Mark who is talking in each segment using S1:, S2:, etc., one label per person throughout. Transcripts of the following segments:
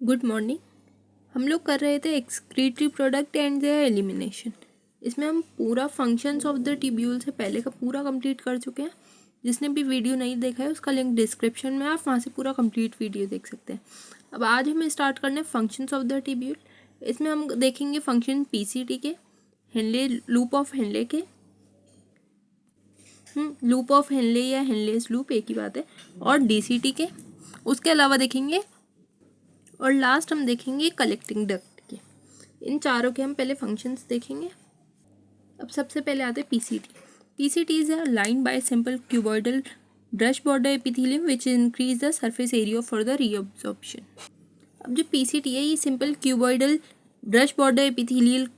S1: Good morning. हम लोग कर रहे थे excretory product and there elimination. इसमें हम पूरा फंक्शंस ऑफ द ट्यूब्यूल से पहले का पूरा कंप्लीट कर चुके हैं। जिसने भी वीडियो नहीं देखा है उसका लिंक डिस्क्रिप्शन में, आप वहाँ से पूरा कंप्लीट वीडियो देख सकते हैं। अब आज हमें स्टार्ट करने फंक्शंस ऑफ द ट्यूब्यूल। इसमें हम देखेंगे फंक्शन पीसीटी के, हेनले लूप ऑफ हेनले के, लूप ऑफ हेनले या हेनलेस लूप एक ही बात है, और डीसीटी के। उसके अलावा देखेंगे और लास्ट हम देखेंगे कलेक्टिंग डक्ट के। इन चारों के हम पहले फंक्शंस देखेंगे। अब सबसे पहले आते हैं PCT. PCT is a line by simple cuboidal brush border epithelium which increase the surface area for the reabsorption. अब जो पीसीटी है ये simple cuboidal brush border epithelial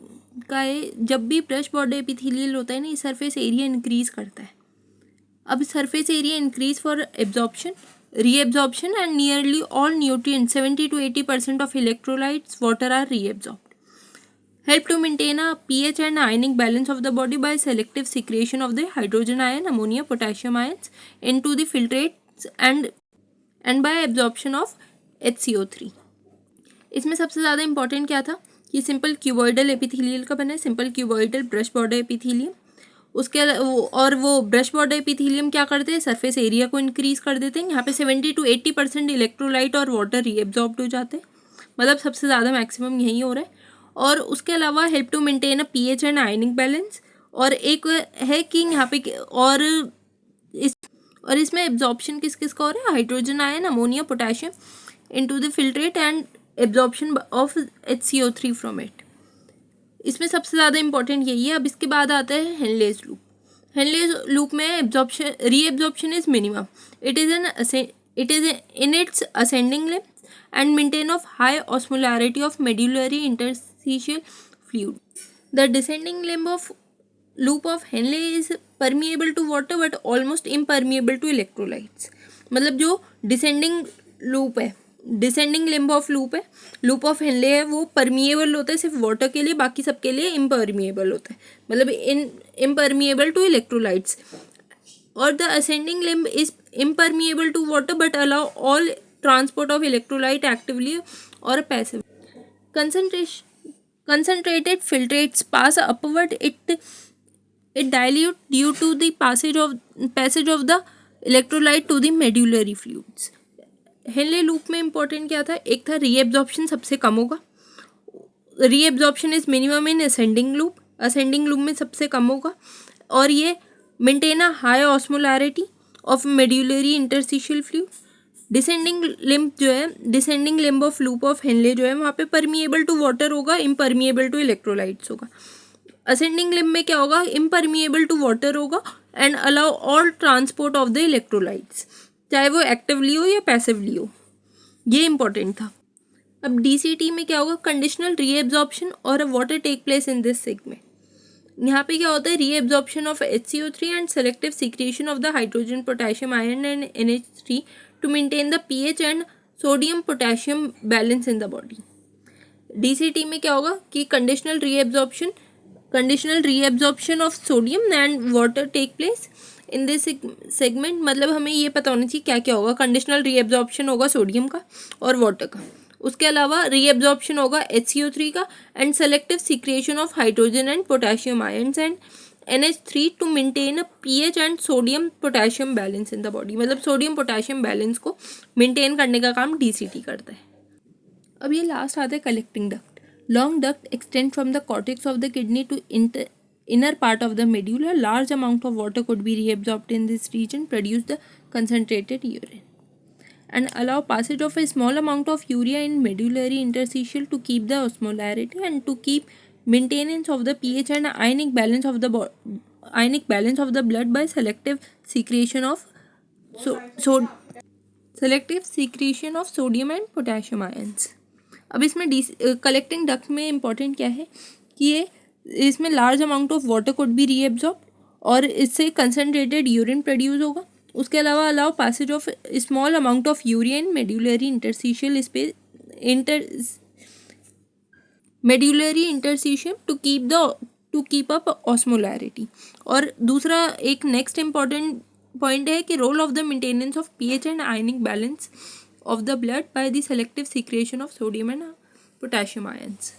S1: का है। जब भी ब्रश बॉर्डर एपिथेलियल होता है ना, ये सरफेस एरिया इंक्रीज करता है। अब surface area increase for absorption, reabsorption, and nearly all nutrients 70 to 80% of electrolytes water are reabsorbed. Help to maintain a pH and ionic balance of the body by selective secretion of the hydrogen ion, ammonia, potassium ions into the filtrates and by absorption of HCO3. इसमें सबसे ज़्यादा important क्या था कि simple cuboidal epithelial का बना है, simple cuboidal brush border epithelium. उसके और वो ब्रश बॉर्डर एपिथेलियम क्या करते हैं, सरफेस एरिया को इंक्रीज कर देते हैं। यहाँ पे 70 to 80% इलेक्ट्रोलाइट और वाटर रीएब्जॉर्ब्ड हो जाते हैं, मतलब सबसे ज़्यादा मैक्सिमम यही हो रहा है। और उसके अलावा help to maintain a pH and ionic balance. और एक है कि यहाँ पे और इसमें एब्जॉर्प्शन किस किस का हो रहा है, hydrogen ion, ammonia, potassium into the filtrate and absorption of HCO3 from it. इसमें सबसे ज़्यादा इंपॉर्टेंट यही है। अब इसके बाद आता है हेनलेस लूप। हेनलेस लूप में absorption reabsorption is minimum. It is in its ascending limb and maintain of high osmolarity of medullary interstitial fluid. The descending limb of loop of Henle is permeable to water but almost impermeable to electrolytes. मतलब जो descending loop है, descending limb of loop है, loop of Henle है, वो permeable होता है सिर्फ water के लिए, बाकी सबके लिए इम्परमिएबल होता है, मतलब इम्परमिएबल टू इलेक्ट्रोलाइट्स। और the ascending limb is impermeable to water but allow all transport of electrolyte actively और passive. Concentrated filtrates pass upward. It dilute due to the passage of the electrolyte to the medullary fluids. Henle loop में important क्या था, एक था reabsorption सबसे कम होगा, reabsorption is minimum in ascending loop, ascending loop में सबसे कम होगा। और ये maintain a high osmolarity of medullary interstitial fluid. Descending limb जो है, descending limb of loop of Henley जो है वहाँ पे परमिएबल टू वाटर होगा, इम्परमिएबल टू इलेक्ट्रोलाइट्स होगा। असेंडिंग लिम्ब में क्या होगा, इम्परमिएबल टू वाटर होगा and allow all transport of the electrolytes, चाहे वो एक्टिवली हो या पैसिवली हो। ये इंपॉर्टेंट था। अब डीसीटी में क्या होगा, कंडीशनल रीएब्जॉर्प्शन और water take place in this segment. यहाँ पे क्या होता है, reabsorption of HCO3 and selective secretion of the hydrogen, potassium ion and NH3 to maintain the pH and sodium potassium balance in the body. DCT में क्या होगा कि conditional reabsorption of sodium and water take place in this segment. मतलब हमें ये पता होना चाहिए क्या क्या होगा। कंडीशनल रीएब्जॉर्प्शन होगा सोडियम का और वाटर का, उसके अलावा रीएब्जॉर्प्शन होगा HCO3 का and selective secretion of hydrogen and potassium ions and NH3 to maintain a pH and sodium potassium balance in the body. मतलब सोडियम पोटेशियम बैलेंस को मेंटेन करने का काम डीसीटी करता है। अब ये लास्ट आता है collecting duct. Long duct extend from the cortex of the kidney to inner part of the medulla. Large amount of water could be reabsorbed in this region, produce the concentrated urine, and allow passage of a small amount of urea in medullary interstitial to keep the osmolarity and to keep maintenance of the pH and ionic balance of the blood by selective secretion of sodium and potassium ions. अब इसमें collecting duct में important क्या है कि ये इसमें large amount of water could be reabsorb और इससे कंसनट्रेटेड यूरिन प्रोड्यूस होगा। उसके अलावा allow passage of small amount of urea in medullary interstitial space medullary interstitium to keep up osmolarity. और दूसरा एक नेक्स्ट इंपॉर्टेंट पॉइंट है कि role of the maintenance of pH and ionic balance of the blood by the selective secretion of sodium and potassium ions.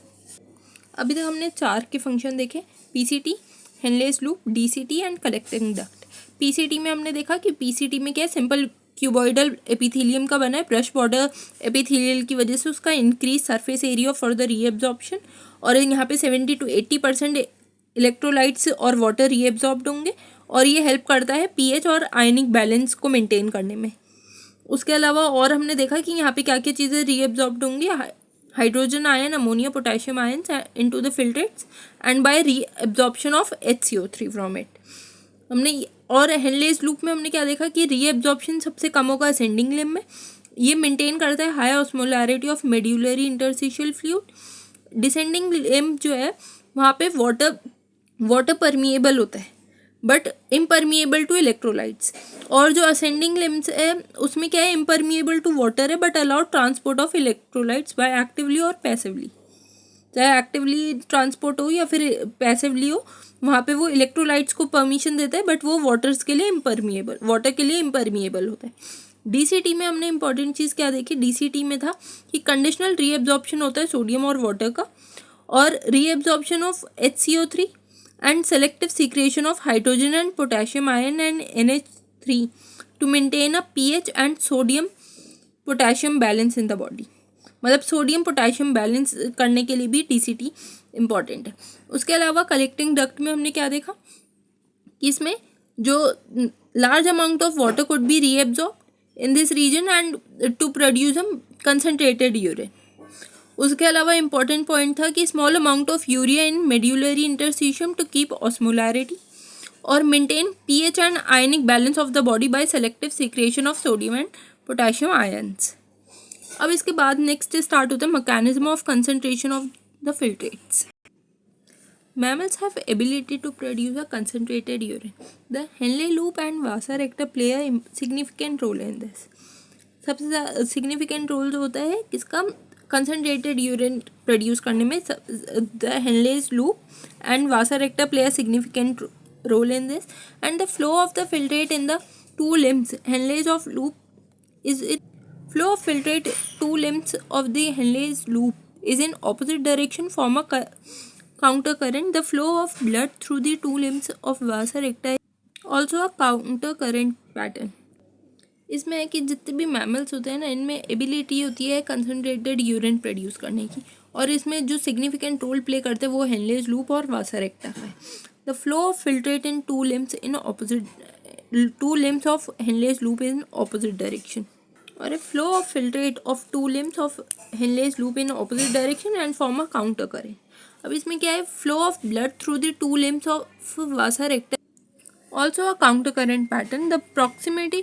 S1: अभी तक हमने 4 के function देखे, PCT, Henle's loop, DCT and collecting duct. PCT में हमने देखा कि पीसीटी में क्या है, सिंपल क्यूबॉइडल एपिथेलियम का बना है, ब्रश बॉर्डर एपिथेलियल की वजह से उसका increase surface area for the reabsorption, और यहाँ पे 70 to 80% इलेक्ट्रोलाइट्स और वाटर रीएब्जॉर्ब्ड होंगे, और ये हेल्प करता है पीएच और आयनिक बैलेंस को मेंटेन करने में। उसके अलावा और हमने देखा कि यहाँ पे क्या क्या चीज़ें रीएब्जॉर्ब्ड होंगी, hydrogen ion, ammonia, potassium ions into the filtrates and by reabsorption of HCO3 from it. हमने और हेनलेस लूप में हमने क्या देखा कि रीएब्जॉर्प्शन सबसे कम होगा असेंडिंग लिम्ब में, ये मेंटेन करता है high osmolarity of medullary interstitial fluid. Descending limb जो है वहाँ पे वाटर परमिएबल होता है बट इम्परमिएबल टू इलेक्ट्रोलाइट्स, और जो असेंडिंग लिम्स है उसमें क्या है, इम्परमिएबल टू वाटर है but allowed transport of electrolytes by actively और पैसिवली। चाहे एक्टिवली ट्रांसपोर्ट हो या फिर पैसिवली हो, वहाँ पे वो इलेक्ट्रोलाइट्स को परमिशन देता है बट वो वाटर के लिए इम्परमिएबल होता है। डीसीटी में हमने इंपॉर्टेंट चीज़ क्या देखी, डीसीटी में था कि कंडीशनल रीएब्जॉर्प्शन होता है सोडियम और वाटर का, और reabsorption of HCO3 and selective secretion of hydrogen and potassium ion and NH3 to maintain a pH and sodium potassium balance in the body। मतलब सोडियम पोटेशियम बैलेंस करने के लिए भी डीसीटी इम्पॉर्टेंट है। उसके अलावा कलेक्टिंग डक्ट में हमने क्या देखा कि इसमें जो large amount of water could be reabsorb in this region and to produce a concentrated urine. उसके अलावा इंपॉर्टेंट पॉइंट था कि small amount of urea in medullary interstitium to keep osmolarity और maintain pH and ionic balance of the body by selective secretion of sodium and potassium ions. अब इसके बाद next start होता है mechanism of concentration of the filtrates. Mammals have ability to produce a concentrated urine. The Henle loop and vasa recta play a significant role in this. सबसे significant role जो होता है किसका, कंसनट्रेटेड यूरिन प्रोड्यूस करने में। The Henle's loop and vasa recta play a significant role in this, and the flow of the filtrate in the two limbs Henle's of loop is it flow of filtrate two limbs of the Henle's loop is in opposite direction form a counter current. The flow of blood through the two limbs of vasa recta is also a counter current pattern. इसमें है कि जितने भी mammals होते हैं ना, इनमें ability होती है कंसनट्रेटेड यूरिन प्रोड्यूस करने की, और इसमें जो सिग्निफिकेंट रोल प्ले करते हैं वो हेनलेस लूप और वासा रेक्टा का है। The flow of filtrate in to limbs of Henle's loop in opposite direction, और a flow of filtrate of two limbs of Henle's loop in opposite direction and form a counter current. अब इसमें क्या है, flow of blood through the two limbs of vasa recta also a counter current pattern. The proximity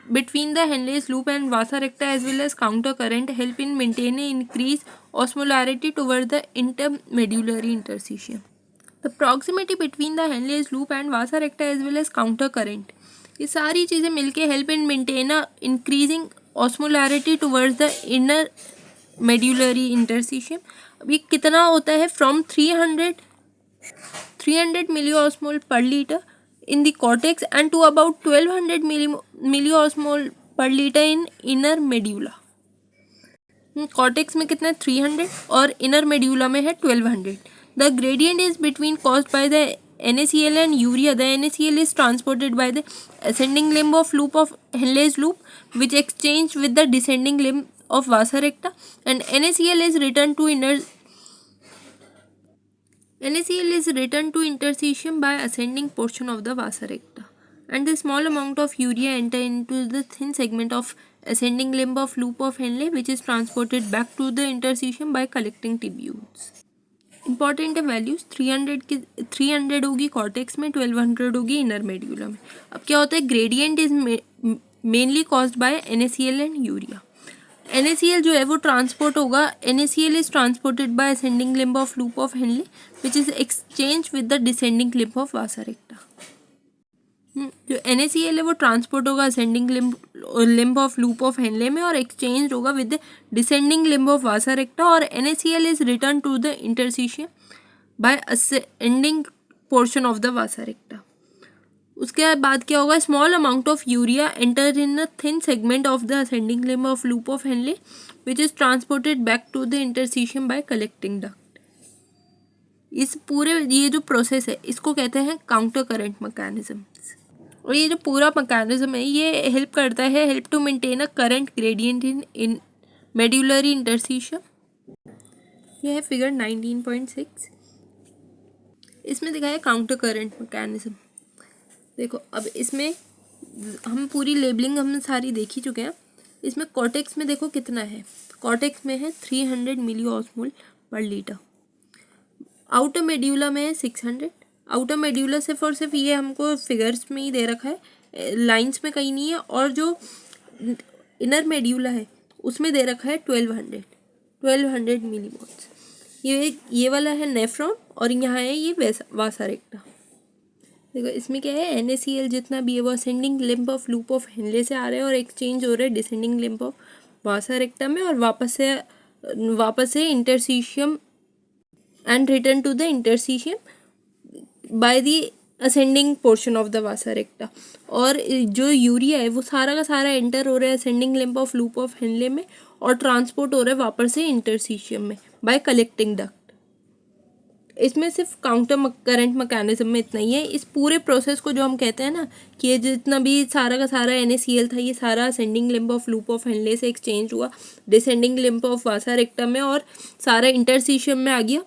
S1: between the Henle's loop and vasa recta as well as counter current help in maintaining increased osmolarity toward the intermedullary interstitium. The proximity between the Henle's loop and vasa recta as well as counter current, ये सारी चीज़ें मिलके help in maintain a increasing osmolarity towards the inner medullary interstitium. अब ये कितना होता है, from 300 milliosmol per litre in the cortex and to about 1200 milliosmol per litre in inner medulla. Cortex में कितना है 300 और इनर मेड्यूला में है 1200। The gradient is between caused by the NaCl and urea. The NaCl is transported by the ascending limb of loop of Henle's loop, which exchange with the descending limb of vasa recta, and NaCl is returned to interstitium by ascending portion of the vasa recta, and the small amount of urea enter into the thin segment of ascending limb of loop of Henle, which is transported back to the interstitium by collecting tubules. Important है values, 300 होगी cortex में, 1200 होगी inner medulla में। अब क्या होता है, gradient is mainly caused by NaCl and urea. NaCl जो है वो ट्रांसपोर्ट होगा, NaCl is transported by ascending limb of loop of Henle which is exchange with the descending limb of vasa recta. जो NaCl है वो transport होगा ascending limb of loop of Henle में और एक्सचेंज होगा with descending limb of vasa recta, और NaCl is return to the interstitium by ascending portion of the vasa recta. उसके बाद क्या होगा, small amount of urea enter in a thin segment of the ascending limb of loop of Henle which is transported back to the interstitium by collecting duct. इस पूरे ये जो process है इसको कहते हैं काउंटर करंट मैकेनिज्म। और ये जो पूरा मैकेनिज्म है ये हेल्प करता है, help to maintain a current gradient in medullary interstitium. ये है फिगर 19.6। इसमें दिखाया काउंटर करंट मैकेनिज्म। देखो अब इसमें हम पूरी लेबलिंग हम सारी देख ही चुके हैं। इसमें कॉर्टेक्स में देखो कितना है, कॉर्टेक्स में है 300 मिली ऑस्मोल पर लीटर। आउटर मेड्यूला में है 600। आउटर मेड्यूला सिर्फ और सिर्फ ये हमको फिगर्स में ही दे रखा है, लाइंस में कहीं नहीं है। और जो इनर मेड्यूला है उसमें दे रखा है 1200 मिलीमोल्स। ये वाला है नेफ्रॉन और यहाँ है ये वासा रेक्टा। देखो इसमें क्या है, NaCl जितना भी है वो ascending limb of loop of Henle से आ रहा है और एक्सचेंज हो रहा है descending limb of vasa recta में, और वापस से interstitium and return to the interstitium by the ascending portion of the vasa recta. और जो यूरिया है वो सारा का सारा एंटर हो रहा है ascending limb of loop of Henle में और ट्रांसपोर्ट हो रहा है वापस से इंटरस्टिशियम में बाय कलेक्टिंग डक्ट। इसमें सिर्फ काउंटर करंट मैकेनिज्म में इतना ही है। इस पूरे प्रोसेस को जो हम कहते हैं ना कि ये जितना भी सारा का सारा NaCl था ये सारा ascending limb of loop of Henle से एक्सचेंज हुआ descending limb of Vasa rectum में और सारा इंटरस्टिशियम में आ गया।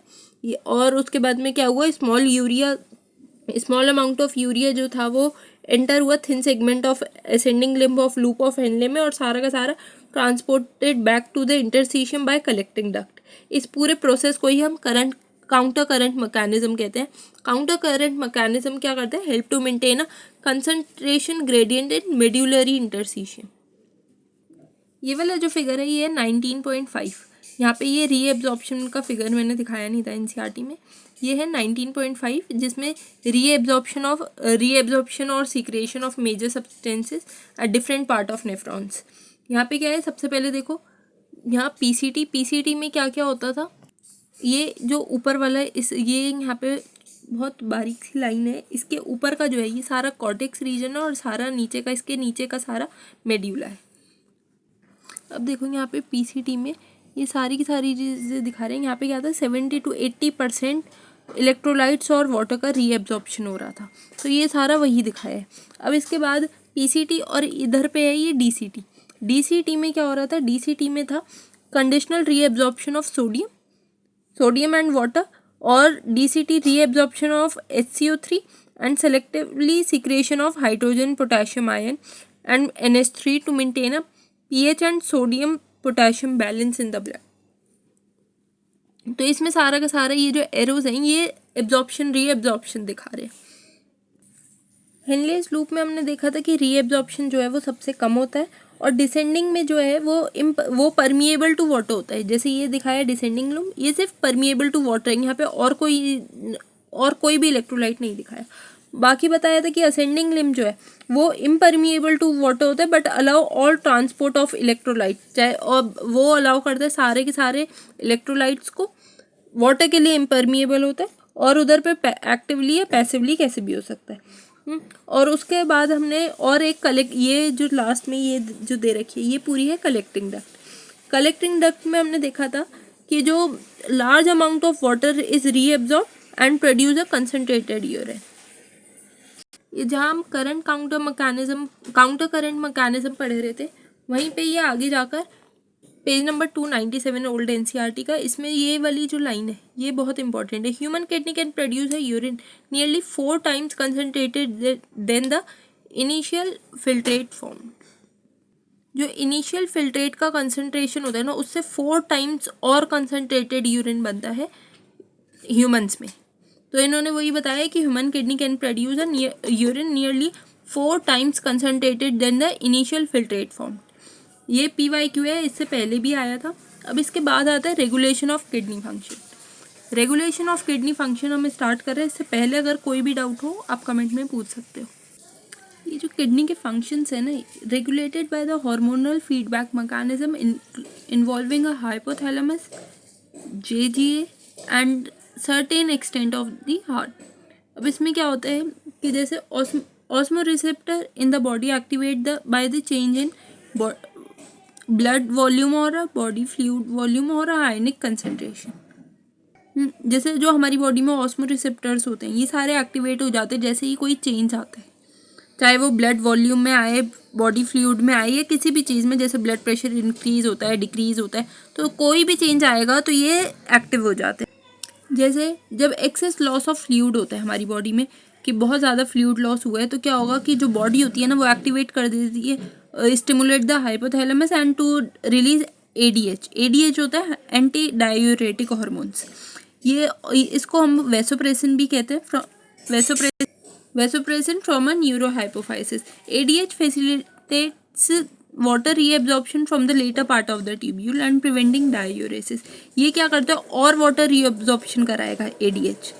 S1: और उसके बाद में क्या हुआ, स्मॉल अमाउंट ऑफ यूरिया जो था वो एंटर हुआ thin segment of ascending limb of loop of Henle में और सारा का सारा transported back to the interstitium by collecting duct. इस पूरे प्रोसेस को ही हम काउंटर करंट मैकेनिज्म कहते हैं। काउंटर करंट मैकेनिज्म क्या करता है, help to maintain a concentration gradient in medullary interstitium. ये वाला जो फिगर है ये 19.5। यहाँ पे ये रीएब्जॉर्प्शन का फिगर मैंने दिखाया नहीं था NCERT में। ये है 19.5 जिसमें रीएब्जॉर्प्शन और secretion of major substances at different part of nephrons. यहाँ पे क्या है, सबसे पहले देखो यहाँ पीसीटी में क्या क्या होता था। ये जो ऊपर वाला है ये यहाँ पे बहुत बारीक सी लाइन है, इसके ऊपर का जो है ये सारा कॉर्टेक्स रीजन है और सारा इसके नीचे का सारा मेड्यूला है। अब देखो यहाँ पे पीसीटी में ये सारी की सारी चीज़ें दिखा रहे हैं। यहाँ पे क्या था, 70 to 80% इलेक्ट्रोलाइट्स और वाटर का रीएब्जॉर्प्शन हो रहा था, तो ये सारा वही दिखाया है। अब इसके बाद पीसीटी और इधर पे है ये डीसीटी में क्या हो रहा था, डीसीटी में था conditional reabsorption of sodium and water, और DCT reabsorption of HCO3 and selectively secretion of hydrogen potassium ion and NH3 to maintain a pH and sodium potassium balance in the blood. तो इसमें सारा का सारा ये जो एरोज हैं ये एब्जॉर्प्शन रीएब्जॉर्प्शन दिखा रहे हैं। हेनलेस लूप में हमने देखा था कि रीएब्जॉर्प्शन जो है वो सबसे कम होता है और डिसेंडिंग में जो है वो परमिएबल टू वाटर होता है। जैसे ये दिखाया डिसेंडिंग लूप, ये सिर्फ परमिएबल टू वाटर है, यहाँ पे और कोई भी इलेक्ट्रोलाइट नहीं दिखाया। बाकी बताया था कि असेंडिंग लिम्ब जो है वो इम्परमिएबल टू वाटर होता है but allow all transport of electrolyte, चाहे और वो अलाउ करता है सारे के सारे इलेक्ट्रोलाइट्स को। वाटर के लिए इम्परमिएबल होता है और उधर पे एक्टिवली या पैसिवली कैसे भी हो सकता है। और उसके बाद हमने और एक ये जो लास्ट में ये जो दे रखी है ये पूरी है कलेक्टिंग डक्ट में हमने देखा था कि जो large amount of water is reabsorb and produce a concentrated urine. ये जहाँ हम काउंटर करंट मैकेनिज्म पढ़े रहे थे वहीं पे ये आगे जाकर पेज नंबर 297 ओल्ड NCERT का, इसमें ये वाली जो लाइन है ये बहुत इंपॉर्टेंट है। Human kidney can produce a urine nearly 4 times concentrated than the initial filtrate form. जो इनिशियल फिल्ट्रेट का कंसनट्रेशन होता है ना उससे 4 times और कंसनट्रेटेड यूरिन बनता है ह्यूमंस में। तो इन्होंने वही बताया कि human kidney can produce a urine nearly 4 times concentrated than the initial filtrate form. ये PYQ है, इससे पहले भी आया था। अब इसके बाद आता है रेगुलेशन ऑफ किडनी फंक्शन हम स्टार्ट कर रहे हैं। इससे पहले अगर कोई भी डाउट हो आप कमेंट में पूछ सकते हो। ये जो किडनी के फंक्शंस है ना, regulated by the hormonal feedback mechanism involving a hypothalamus, JGA and certain extent of the heart. अब इसमें क्या होता है कि जैसे osmoreceptor in the body activate the by the change in blood volume और बॉडी फ्लूइड वॉल्यूम और ionic concentration. जैसे जो हमारी बॉडी में ऑस्मोरिसेप्टर्स होते हैं ये सारे एक्टिवेट हो जाते हैं जैसे ही कोई चेंज आता है, चाहे वो ब्लड वॉल्यूम में आए, बॉडी फ्लूइड में आए या किसी भी चीज़ में। जैसे ब्लड प्रेशर इंक्रीज होता है, डिक्रीज होता है, तो कोई भी चेंज आएगा तो ये एक्टिव हो जाते हैं। जैसे जब एक्सेस लॉस ऑफ फ्लूइड होता है हमारी बॉडी में, कि बहुत ज़्यादा फ्लूइड लॉस हुआ है, तो क्या होगा कि जो बॉडी होती है ना वो एक्टिवेट कर देती है, stimulate the hypothalamus and to release ADH. ADH होता है एंटी डायूरेटिक हॉर्मोन्स। ये इसको हम वैसोप्रेसिन भी कहते हैं, vasopressin from a neurohypophysis. ADH facilitates water reabsorption from the later part of the tubule and preventing diuresis. ये क्या करता है और water reabsorption कराएगा ADH.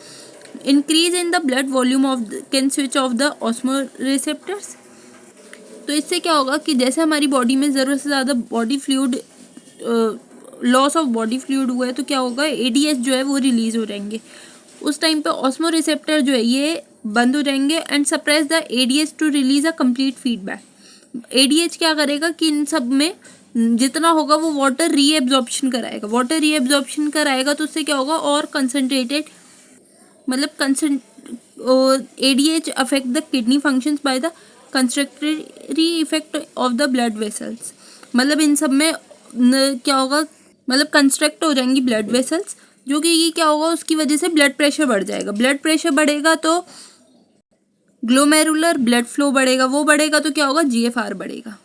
S1: Increase in the blood volume of can switch off the osmoreceptors. तो इससे क्या होगा कि जैसे हमारी बॉडी में ज़रूरत से ज़्यादा body fluid loss of body fluid हुआ है तो क्या होगा ADH जो है वो रिलीज हो जाएंगे। उस टाइम पे ऑस्मोरिसेप्टर जो है ये बंद हो जाएंगे and suppress the ADH to release a complete feedback. ADH क्या करेगा कि इन सब में जितना होगा वो वाटर रीएब्जॉर्प्शन कराएगा। वाटर रीएब्जॉर्प्शन कराएगा तो उससे क्या होगा और कंसनट्रेटेड, मतलब ADH affect the kidney functions by the constrictory effect of the blood vessels. मतलब इन सब में क्या होगा, मतलब कंस्ट्रक्ट हो जाएंगी ब्लड वेसल्स, जो कि ये क्या होगा उसकी वजह से ब्लड प्रेशर बढ़ जाएगा। ब्लड प्रेशर बढ़ेगा तो ग्लोमेरुलर ब्लड फ्लो बढ़ेगा, वो बढ़ेगा तो क्या होगा GFR बढ़ेगा।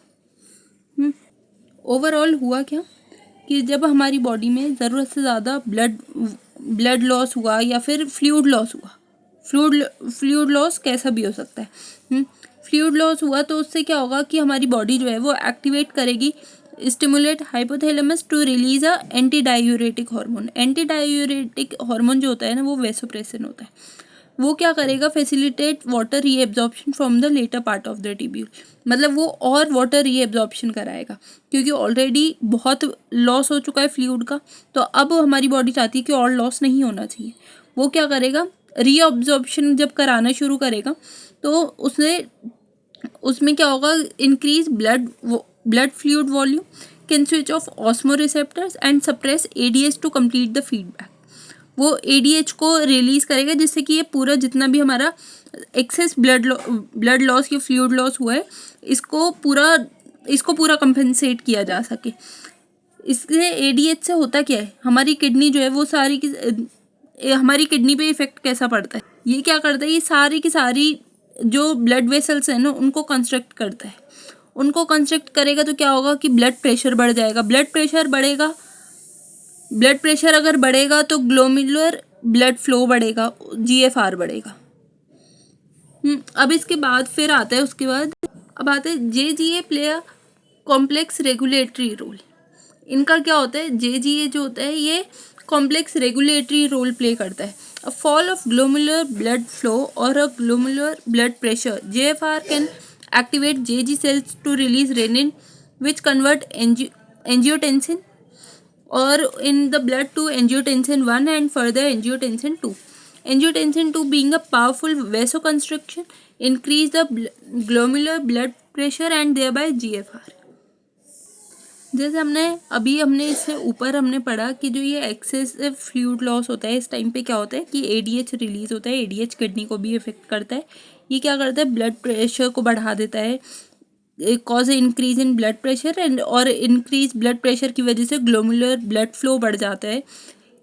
S1: ओवरऑल हुआ क्या कि जब हमारी बॉडी में ज़रूरत से ज़्यादा ब्लड लॉस हुआ या फिर फ्लूइड लॉस हुआ, फ्लूइड लॉस कैसा भी हो सकता है, फ्लूइड लॉस हुआ तो उससे क्या होगा कि हमारी बॉडी जो है वो एक्टिवेट करेगी stimulate hypothalamus to release a anti diuretic hormone. Anti diuretic hormone जो होता है ना वो वैसोप्रेसिन होता है। वो क्या करेगा facilitate water reabsorption from the latter part of the tubule. मतलब वो और वाटर रीएब्जॉर्प्शन कराएगा क्योंकि ऑलरेडी बहुत लॉस हो चुका है फ्लूइड का, तो अब हमारी बॉडी चाहती है कि और लॉस नहीं होना चाहिए। वो क्या करेगा रीअब्जॉर्प्शन जब कराना शुरू करेगा तो उसमें क्या होगा increase blood fluid volume, can switch off osmoreceptors and suppress ADH to complete the feedback. वो ADH को रिलीज करेगा जिससे कि ये पूरा जितना भी हमारा एक्सेस ब्लड लॉस या फ्लूइड लॉस हुआ है इसको पूरा कंपेंसेट किया जा सके। इससे ADH से होता क्या है, हमारी किडनी जो है वो हमारी किडनी पे इफेक्ट कैसा पड़ता है, ये क्या करता है, ये सारी की सारी जो ब्लड वेसल्स हैं ना उनको कंस्ट्रक्ट करता है। उनको कंस्ट्रक्ट करेगा तो क्या होगा कि ब्लड प्रेशर बढ़ जाएगा। ब्लड प्रेशर अगर बढ़ेगा तो ग्लोमेरुलर ब्लड फ्लो बढ़ेगा, GFR बढ़ेगा। अब इसके बाद फिर आता है अब आता है JGA play a complex regulatory role. इनका क्या होता है, JGA जो होता है ये कॉम्प्लेक्स रेगुलेटरी रोल प्ले करता है। A fall of glomerular blood flow और a glomerular blood pressure, GFR can activate JG cells to release renin which convert angiotensin or in the blood to angiotensin 1 and further angiotensin 2. Angiotensin 2 being a powerful vasoconstriction increase the glomerular blood pressure and thereby GFR. जैसे हमने इससे ऊपर हमने पढ़ा कि जो ये excessive fluid loss होता है इस टाइम पे क्या होता है कि ADH रिलीज होता है। ADH किडनी को भी इफेक्ट करता है। ये क्या करता है ब्लड प्रेशर को बढ़ा देता है, cause increase in blood pressure और इंक्रीज ब्लड प्रेशर की वजह से ग्लोमेरुलर ब्लड फ्लो बढ़ जाता है।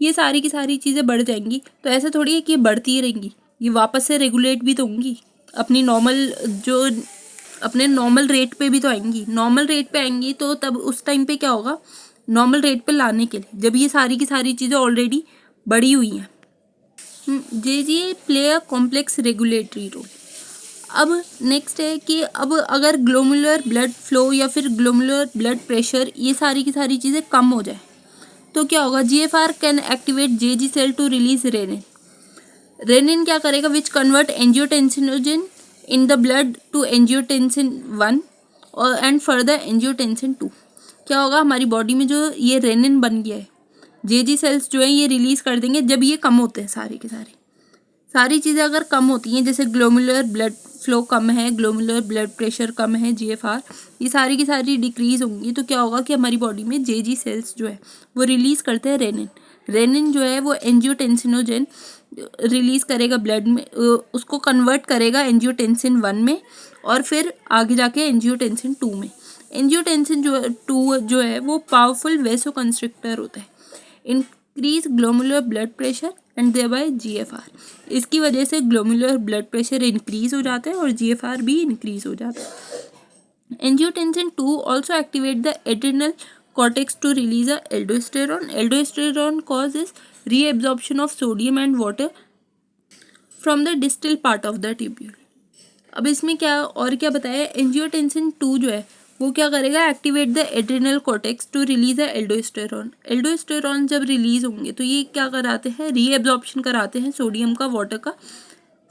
S1: ये सारी की सारी चीज़ें बढ़ जाएंगी। तो ऐसा थोड़ी है कि ये बढ़ती ही रहेंगी, ये वापस से रेगुलेट भी तो होंगी अपने नॉर्मल रेट पे भी तो आएंगी। नॉर्मल रेट पे आएंगी तो तब उस टाइम पे क्या होगा, नॉर्मल रेट पे लाने के लिए जब ये सारी की सारी चीज़ें ऑलरेडी बढ़ी हुई हैं। JGA play a complex regulatory role. अब नेक्स्ट है कि अब अगर ग्लोमेरुलर ब्लड फ्लो या फिर ग्लोमेरुलर ब्लड प्रेशर ये सारी की सारी चीज़ें कम हो जाए तो क्या होगा, GFR can activate JG cell to release renin. Renin क्या करेगा which convert angiotensinogen in the blood to angiotensin 1 और एंड फर्दर एंजियोटेंसिन 2। क्या होगा हमारी बॉडी में जो ये रेनिन बन गया है, JG सेल्स जो है ये रिलीज कर देंगे जब ये कम होते हैं सारे के सारे। सारी चीज़ें अगर कम होती हैं, जैसे ग्लोमुलर ब्लड फ्लो कम है, ग्लोमुलर ब्लड प्रेशर कम है, जीएफआर, ये सारी की सारी डिक्रीज होंगी, तो क्या होगा कि हमारी बॉडी में जेजी सेल्स जो है वो रिलीज करते हैं रेनिन। रेनिन जो है वो एंजियोटेंसिनोजन रिलीज करेगा ब्लड में, उसको कन्वर्ट करेगा एंजियोटेंसिन 1 में और फिर आगे जाके एंजियोटेंसिन 2 में। एंजियोटेंसिन जो 2 जो है वो पावरफुल वेसो कंस्ट्रिक्टर होता है, increase glomerular blood pressure and thereby GFR. इसकी वजह से ग्लोमुलर ब्लड प्रेशर इंक्रीज हो जाता है और जीएफआर भी इंक्रीज हो जाता है। Angiotensin 2 also activate the adrenal cortex to release a aldosterone. Aldosterone causes reabsorption of sodium and water from the distal part of the tubule. अब इसमें क्या और क्या बताया, एंजियोटेंसिन 2 जो है वो क्या करेगा, activate the adrenal cortex to release a aldosterone. Aldosterone जब रिलीज होंगे तो ये क्या कराते हैं, रीएब्जॉर्प्शन कराते हैं सोडियम का, वाटर का,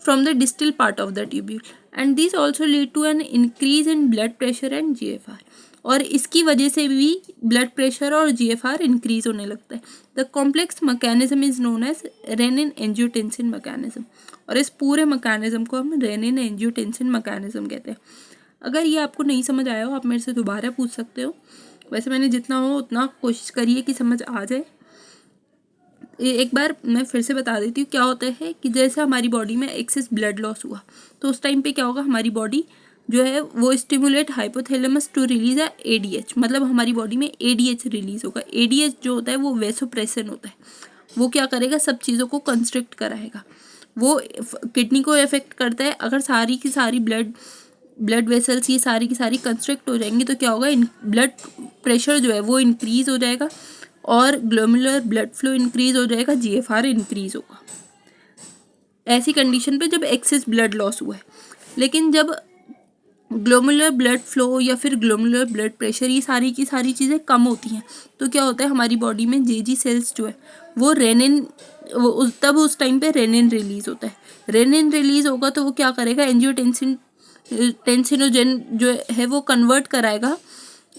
S1: from the distal part of the tubule and this also lead to an increase in blood pressure and GFR. और इसकी वजह से भी ब्लड प्रेशर और जीएफआर इंक्रीज होने लगता है। The complex mechanism is known as renin angiotensin mechanism, और इस पूरे मैकेनिज्म को हम रेनिन एंजियोटेंसिन मैकेनिज्म कहते हैं। अगर ये आपको नहीं समझ आया हो आप मेरे से दोबारा पूछ सकते हो, वैसे मैंने जितना हो उतना कोशिश करिए कि समझ आ जाए। एक बार मैं फिर से बता देती हूँ क्या होता है कि जैसे हमारी बॉडी में एक्सेस ब्लड लॉस हुआ तो उस टाइम पे क्या होगा, हमारी बॉडी जो है वो stimulate hypothalamus to release a ADH, मतलब हमारी बॉडी में एडीएच रिलीज होगा। एडीएच जो होता है वो वेसोप्रेसन होता है, वो क्या करेगा, सब चीज़ों को कंस्ट्रिक्ट कराएगा, वो किडनी को इफेक्ट करता है। अगर सारी की सारी ब्लड वेसल्स ये सारी की सारी कंस्ट्रिक्ट हो जाएंगी तो क्या होगा, ब्लड प्रेशर जो है वो इंक्रीज हो जाएगा और ग्लोमुलर ब्लड फ्लो इंक्रीज हो जाएगा, जीएफआर इंक्रीज होगा। ऐसी कंडीशन पे जब एक्सेस ब्लड लॉस हुआ है। लेकिन जब ग्लोमुलर ब्लड फ्लो या फिर ग्लोमुलर ब्लड प्रेशर ये सारी की सारी चीज़ें कम होती हैं तो क्या होता है, हमारी बॉडी में जेजी सेल्स जो है वो रेनिन, तब उस टाइम पे रेनिन रिलीज होता है। रेनिन रिलीज होगा तो वो क्या करेगा, टेंसिनोजन जो है वो कन्वर्ट कराएगा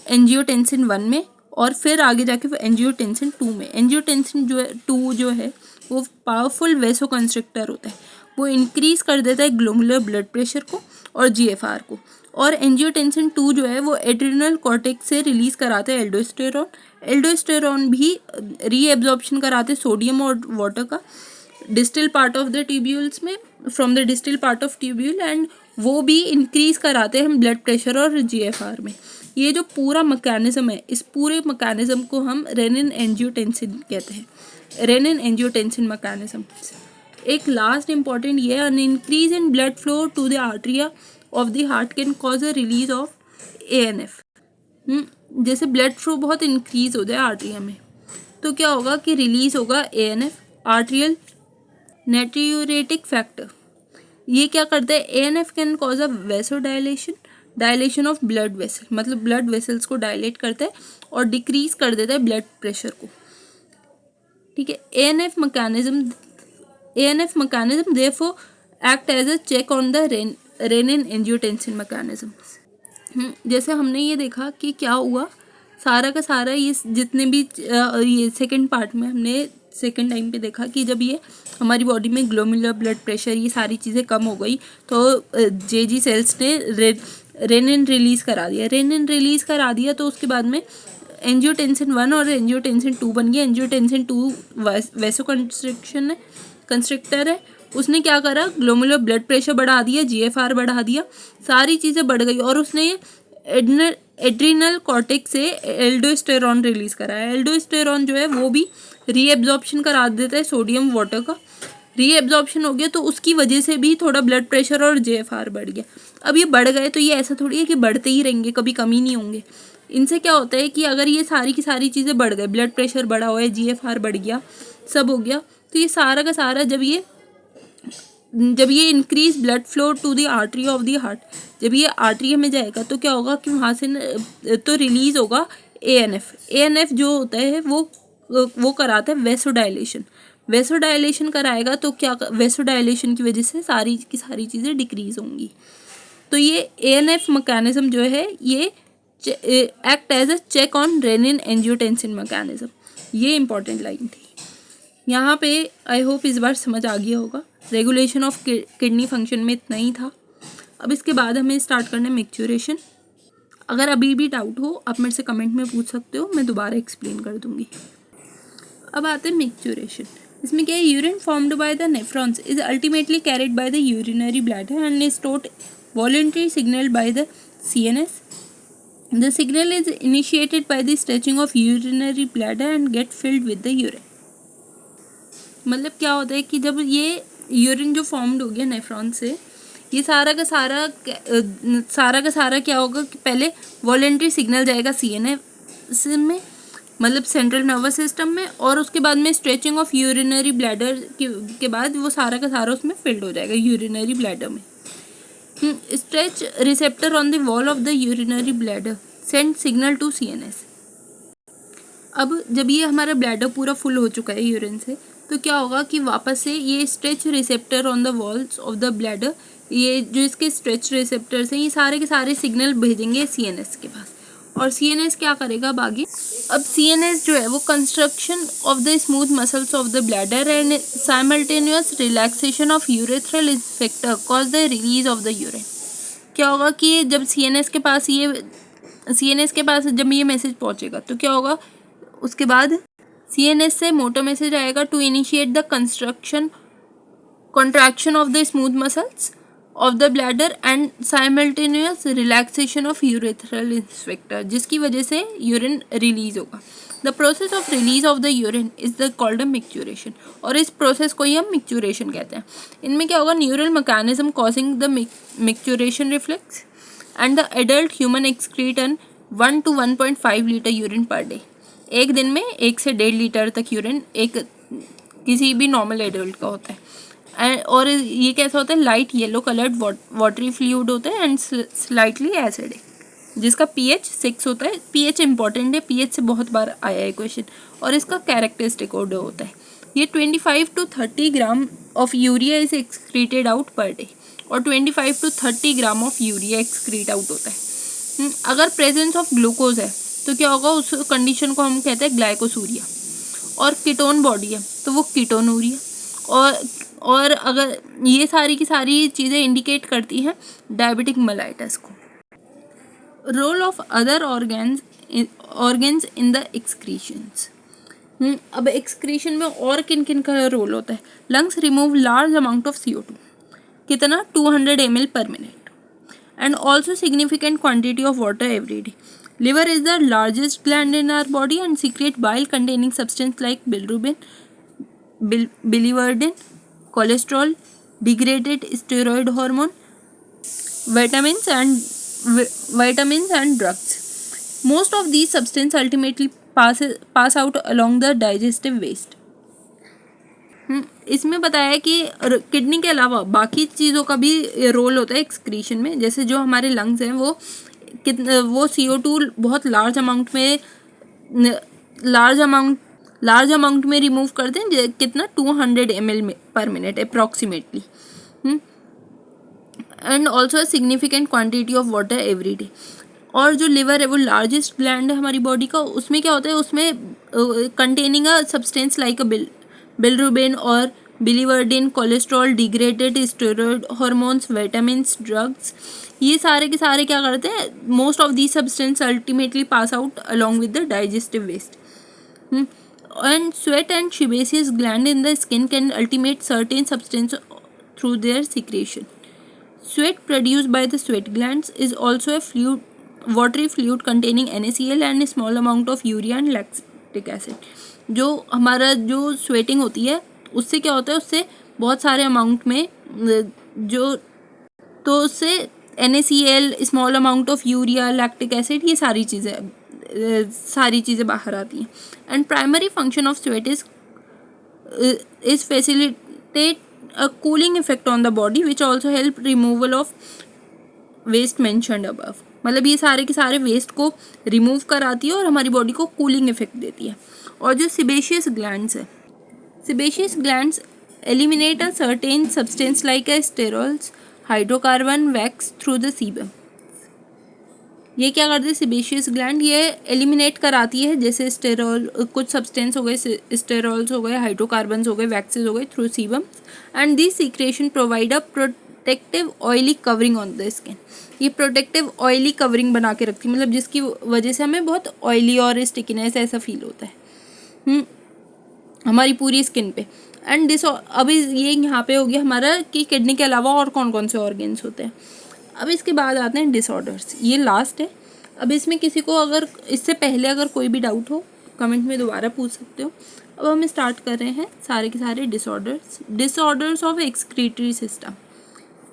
S1: एंजियोटेंसिन 1 में और फिर आगे जाके वो एंजियोटेंसिन 2 में। एंजियोटेंसिन जो है 2 जो है वो पावरफुल वेसो कंस्ट्रिक्टर होता है, वो इंक्रीज कर देता है ग्लोमुलर ब्लड प्रेशर को और जीएफआर को। और एंजियोटेंसिन 2 जो है वो एड्रिनल कॉर्टेक्स से रिलीज कराते हैं एल्डोस्टेरॉन। एल्डोस्टेरॉन भी रीएब्जॉर्प्शन कराते सोडियम और वाटर का distal part of the tubules में, from the distal part of tubule, and वो भी इंक्रीज कराते हैं ब्लड प्रेशर और जीएफआर में। ये जो पूरा मैकेनिज्म है, इस पूरे मैकेनिज्म को हम रेनिन एंजियोटेंसिन कहते हैं, रेनिन एंजियोटेंसिन मैकेनिज्म। एक लास्ट इंपॉर्टेंट ये, an increase in blood flow to the arteria of the heart can cause a release of ANF. जैसे ब्लड फ्लो बहुत इंक्रीज हो जाए आर्टरिया में तो क्या होगा कि रिलीज होगा एएनएफ, आर्टरियल नेट्रियूरेटिक फैक्टर। ये क्या करता है, ANF can cause a vasodilation, dilation of blood vessel, मतलब ब्लड वेसल्स को डायलेट करता है और डिक्रीज कर देता है ब्लड प्रेशर को। ठीक है, ANF mechanism therefore act as a check on the renin angiotensin mechanism. जैसे हमने ये देखा कि क्या हुआ, सारा का सारा ये जितने भी ये सेकंड पार्ट में हमने सेकंड टाइम पे देखा कि जब ये हमारी बॉडी में ग्लोमुलर ब्लड प्रेशर ये सारी चीज़ें कम हो गई तो जेजी सेल्स ने रेनिन रिलीज करा दिया। रेनिन रिलीज करा दिया तो उसके बाद में एंजियोटेंसिन 1 और एंजियोटेंसिन 2 बन गया। एंजियोटेंसिन 2 वैसो कंस्ट्रिक्टर है, उसने क्या करा, ग्लोमुलर ब्लड प्रेशर बढ़ा दिया, जीएफआर बढ़ा दिया, सारी चीज़ें बढ़ गई और उसने एड्रिनल कॉर्टेक्स से एल्डोस्टेरॉन रिलीज कराया। एल्डोस्टेरॉन जो है वो भी रीएब्जॉर्प्शन करा देता है सोडियम वाटर का, रीएब्जॉर्प्शन हो गया तो उसकी वजह से भी थोड़ा ब्लड प्रेशर और जीएफआर बढ़ गया। अब ये बढ़ गए तो ये ऐसा थोड़ी है कि बढ़ते ही रहेंगे, कभी कमी नहीं होंगे। इनसे क्या होता है कि अगर ये सारी की सारी चीज़ें बढ़ गए, ब्लड प्रेशर बढ़ा हुआ है, जीएफआर बढ़ गया, सब हो गया, तो ये सारा का सारा जब ये increase blood flow to the artery of the heart, जब ये आर्टरी में जाएगा तो क्या होगा कि वहाँ से तो रिलीज होगा एएनएफ। एएनएफ जो होता है वो कराता है वेसोडाइलेशन। वेसोडाइलेशन कराएगा तो क्या, वेसोडाइलेशन की वजह से सारी की सारी चीज़ें डिक्रीज होंगी। तो ये एएनएफ मैकेनिज्म जो है ये act as a check on renin angiotensin mechanism. ये इंपॉर्टेंट लाइन थी। यहाँ पे आई होप इस बार समझ आ गया होगा। रेगुलेशन ऑफ किडनी फंक्शन में इतना ही था। अब इसके बाद हमें स्टार्ट करना है मिक्सचुरेशन। अगर अभी भी डाउट हो आप मेरे से कमेंट में पूछ सकते हो, मैं दोबारा एक्सप्लेन कर दूंगी। अब आते हैं मिक्सचुरेशन। इसमें क्या है, urine formed by the nephrons is ultimately carried by the urinary bladder and is stored voluntary signal by the CNS. The signal is initiated by the stretching of urinary bladder and get filled with the urine. मतलब क्या होता है कि जब ये urine जो formed हो गया नेफ्रॉन से, ये सारा का सारा क्या होगा कि पहले वॉलेंट्री सिग्नल जाएगा CNS में, मतलब सेंट्रल नर्वस सिस्टम में, और उसके बाद में स्ट्रेचिंग ऑफ यूरिनरी ब्लैडर के बाद वो सारा का सारा उसमें फिल्ड हो जाएगा यूरिनरी ब्लैडर में। Stretch receptor on the wall of the urinary bladder send signal to CNS. अब जब ये हमारा ब्लैडर पूरा फुल हो चुका है यूरिन से, तो क्या होगा कि वापस से ये stretch receptor on the walls of the bladder, ये जो इसके स्ट्रेच रिसेप्टर्स हैं, ये सारे के सारे सिग्नल भेजेंगे CNS के पास, और CNS क्या करेगा अब आगे। अब CNS जो है वो construction of the smooth muscles of the bladder and simultaneous relaxation of urethral effector cause the release of the urine. क्या होगा कि जब CNS के पास जब ये मैसेज पहुंचेगा तो क्या होगा, उसके बाद CNS से मोटर मैसेज आएगा to initiate the contraction of the smooth muscles of the bladder and simultaneous relaxation of urethral effector, जिसकी वजह से यूरिन रिलीज होगा। The process of release of the urine is the called micturition, और इस process को ही हम मिक्सचुरेशन कहते हैं। इनमें क्या होगा, neural mechanism causing the micturition reflex and the adult human excretes 1 to 1.5 litre urine per day. एक दिन में 1 से 1.5 लीटर तक यूरिन एक किसी भी नॉर्मल एडल्ट का होता है। और ये कैसा होता है, light yellow coloured watery fluid होता है एंड स्लाइटली एसिडिक, जिसका pH 6 होता है। pH इंपॉर्टेंट है, pH से बहुत बार आया है क्वेश्चन, और इसका कैरेक्टरिस्टिक ऑर्डर होता है। ये 25 to 30 gram of urea is excreted out per day, और 25 to 30 gram of urea excrete out होता है। अगर प्रेजेंस ऑफ ग्लूकोज है तो क्या होगा, उस कंडीशन को हम कहते हैं ग्लाइकोसूरिया, और कीटोन बॉडी है तो वो कीटोनूरिया। और अगर ये सारी की सारी चीज़ें इंडिकेट करती हैं डायबिटिक मेलाइटस को। Role of other organs in the excretions. अब एक्सक्रीशन में और किन किन का रोल होता है। Lungs remove large amount of CO2, कितना 200 ml per minute, and also significant quantity of water every day. Liver is the largest gland in our body and secrete bile containing substance like bilirubin, biliverdin, cholesterol, degraded steroid hormone, vitamins and drugs. Most of these substances ultimately pass out along the digestive waste. इसमें बताया कि kidney के अलावा बाकी चीज़ों का भी role होता है एक्सक्रीशन में। जैसे जो हमारे लंग्स हैं वो CO2 बहुत लार्ज अमाउंट में रिमूव करते हैं, कितना 200 ml पर minute approximately, and also a significant quantity of water every day. और जो लिवर है वो लार्जेस्ट ग्लैंड है हमारी बॉडी का, उसमें क्या होता है, उसमें containing a substance like a bilirubin और biliverdin, cholesterol, degraded steroid hormones, vitamins, drugs, ये सारे के सारे क्या करते हैं, most of these substance ultimately pass out along with the digestive waste. And sweat and sebaceous gland in the skin can ultimate certain substance through their secretion. Sweat produced by the sweat glands is also a watery fluid containing NaCl and a small amount of urea and lactic acid. जो हमारा जो sweating होती है उससे क्या होता है, उससे बहुत सारे अमाउंट में तो उससे NaCl, small amount of urea, lactic acid, ये सारी चीज़ें बाहर आती हैं। And primary function of sweat is facilitate a cooling effect on the body which also help removal of waste mentioned above. मतलब ये सारे के सारे वेस्ट को रिमूव कराती है और हमारी बॉडी को कूलिंग इफेक्ट देती है। और जो sebaceous glands है, sebaceous glands eliminate a certain substance like a sterols, hydrocarbon, wax through the sebum. ये क्या करती है, सेबेशियस ग्लैंड ये एलिमिनेट कराती है, जैसे स्टेरॉल, कुछ सब्सटेंस हो गए, स्टेरॉल्स हो गए, हाइड्रोकार्बन्स हो गए, वैक्सेस हो गए through sebum, and this secretion provide a protective oily covering on the skin. ये प्रोटेक्टिव ऑयली कवरिंग बना के रखती है, मतलब जिसकी वजह से हमें बहुत ऑयली और स्टिकीनेस ऐसा फील होता है हमारी पूरी स्किन पे। एंड दिस, अभी ये यहाँ पे हो गया हमारा कि किडनी के अलावा और कौन कौन से ऑर्गन्स होते हैं। अब इसके बाद आते हैं डिसऑर्डर्स, ये लास्ट है। अब इसमें किसी को अगर इससे पहले अगर कोई भी डाउट हो कमेंट में दोबारा पूछ सकते हो। अब हम स्टार्ट कर रहे हैं सारे के सारे डिसऑर्डर्स ऑफ एक्सक्रीटरी सिस्टम।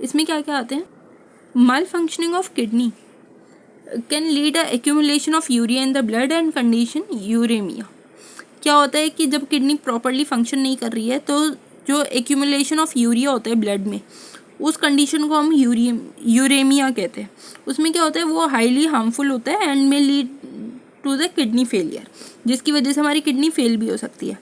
S1: इसमें क्या क्या आते हैं, malfunctioning of kidney can lead a accumulation of urea in the blood and condition uremia. क्या होता है कि जब किडनी प्रॉपरली फंक्शन नहीं कर रही है तो जो एक्यूमुलेशन ऑफ यूरिया होता है ब्लड में, उस कंडीशन को हम यूरेमिया कहते हैं। उसमें क्या होता है, वो हाईली हार्मफुल होता है एंड में lead to the kidney failure, जिसकी वजह से हमारी किडनी फेल भी हो सकती है।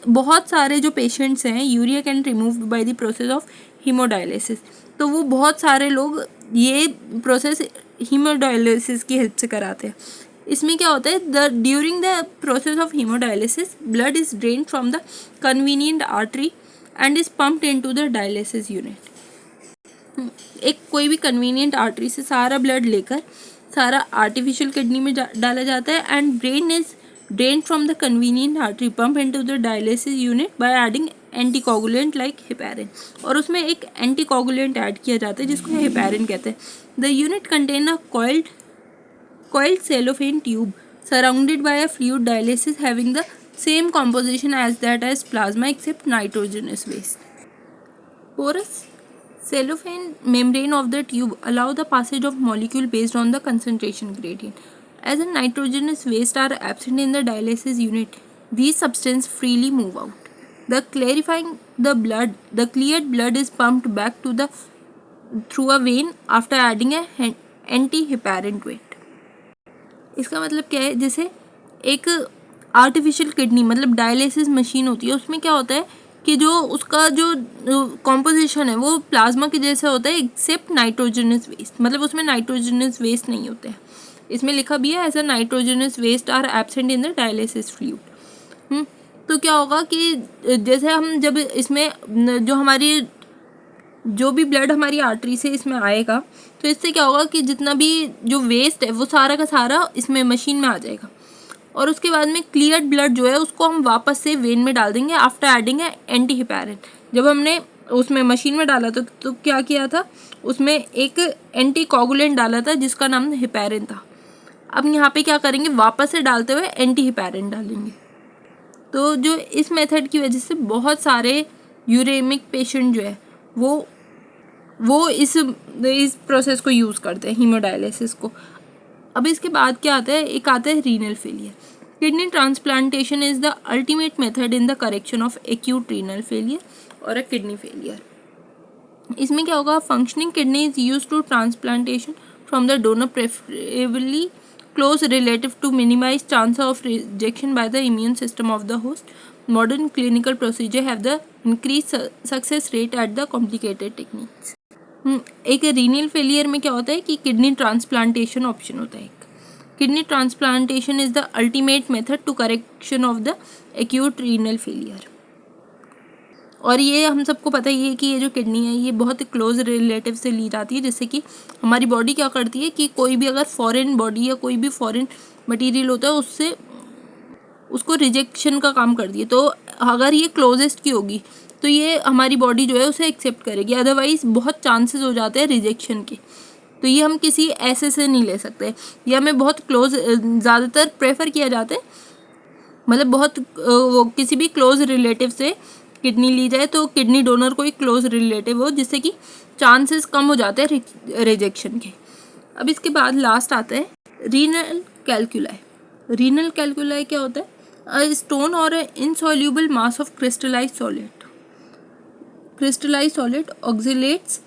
S1: बहुत सारे जो पेशेंट्स हैं, urea can removed by the process of haemodialysis, तो वो बहुत सारे लोग ये प्रोसेस हीमोडायलिसिस की हेल्प से कराते हैं। इसमें क्या होता है, during the process of haemodialysis blood is drained from the convenient artery and is pumped into the dialysis unit. एक कोई भी कन्वीनियंट आर्टरी से सारा ब्लड लेकर सारा आर्टिफिशियल किडनी में डाला जाता है and brain is drain from the convenient artery pump into the dialysis unit by adding anticoagulant like heparin, और उसमें एक एंटीकोगुलेंट ऐड किया जाता है जिसको हेपेरिन कहते हैं। The unit contain a coiled cellophane tube surrounded by a fluid dialysis having the same composition as that as plasma except nitrogenous waste. Porous cellophane membrane of the tube allow the passage of molecule based on the concentration gradient. As the nitrogenous waste are absent in the dialysis unit, these substances freely move out. The cleared blood is pumped back to the through a vein after adding a antiheparin to it. इसका मतलब क्या है, जैसे एक artificial kidney मतलब dialysis machine होती है, उसमें क्या होता है कि जो उसका जो कॉम्पोजिशन है वो प्लाज्मा के जैसा होता है एक्सेप्ट नाइट्रोजनस वेस्ट, मतलब उसमें नाइट्रोजनस वेस्ट नहीं होते हैं। इसमें लिखा भी है ऐसा nitrogenous waste are absent in the dialysis fluid. तो क्या होगा कि जैसे हम जब इसमें जो भी ब्लड हमारी आर्टरी से इसमें आएगा तो इससे क्या होगा कि जितना भी जो वेस्ट है वो सारा का सारा इसमें मशीन में आ जाएगा, और उसके बाद में क्लियर्ड ब्लड जो है उसको हम वापस से वेन में डाल देंगे आफ्टर एडिंग एंटीहिपैरिन। जब हमने उसमें मशीन में डाला तो क्या किया था, उसमें एक एंटीकोगुलेंट डाला था जिसका नाम हिपैरिन था। अब यहाँ पे क्या करेंगे, वापस से डालते हुए एंटीहिपैरिन डालेंगे। तो जो इस मेथड की वजह से बहुत सारे यूरेमिक पेशेंट जो है वो इस प्रोसेस को यूज़ करते हैं, हीमोडायलिसिस को। अब इसके बाद क्या आता है, एक आता है renal failure. Kidney transplantation is the ultimate method in the correction of acute renal failure और अ किडनी फेलियर। इसमें क्या होगा, functioning kidney is use to transplantation from the donor, preferably close relative to minimize chance of rejection by the immune system of the host. Modern clinical procedure have the increased success rate at the complicated techniques. एक renal failure में क्या होता है कि kidney transplantation option होता है। Kidney transplantation is the ultimate method to correction of the acute renal failure. और ये हम सबको पता ही है कि ये जो किडनी है ये बहुत क्लोज रिलेटिव से ली जाती है, जैसे कि हमारी बॉडी क्या करती है कि कोई भी अगर फॉरेन बॉडी या कोई भी फॉरेन मटेरियल होता है उससे उसको रिजेक्शन का काम करती है। तो अगर ये क्लोजेस्ट की होगी तो ये हमारी बॉडी जो है उसे एक्सेप्ट करेगी, अदरवाइज बहुत चांसेस हो जाते हैं रिजेक्शन के। तो ये हम किसी ऐसे से नहीं ले सकते, ये हमें बहुत क्लोज ज़्यादातर प्रेफर किया जाता है, मतलब बहुत वो किसी भी क्लोज रिलेटिव से किडनी ली जाए तो किडनी डोनर कोई क्लोज रिलेटिव हो, जिससे कि चांसेस कम हो जाते हैं रिजेक्शन के। अब इसके बाद लास्ट आता है रीनल कैल्कुलाई। रीनल कैल्कुलाई क्या होता है, अ स्टोन और insoluble mass of crystallized solid oxalates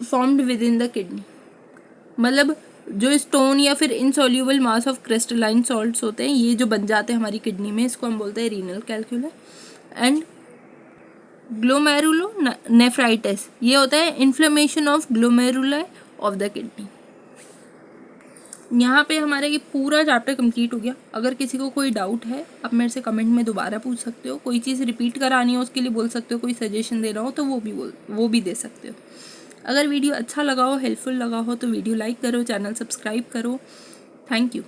S1: formed within the kidney. मतलब जो स्टोन या फिर insoluble mass of crystalline salts होते हैं ये जो बन जाते हैं हमारी किडनी में, इसको हम बोलते हैं रीनल कैल्कुलाई। एंड ग्लोमेरुलोनेफ्राइटिस, ये होता है inflammation of glomeruli of the kidney. यहाँ पे हमारा ये पूरा चैप्टर कंप्लीट हो गया। अगर किसी को कोई डाउट है आप मेरे से कमेंट में दोबारा पूछ सकते हो, कोई चीज़ रिपीट करानी हो उसके लिए बोल सकते हो, कोई सजेशन देना हो तो वो भी दे सकते हो। अगर वीडियो अच्छा लगा हो, हेल्पफुल लगा हो तो वीडियो लाइक करो, चैनल सब्सक्राइब करो। Thank you.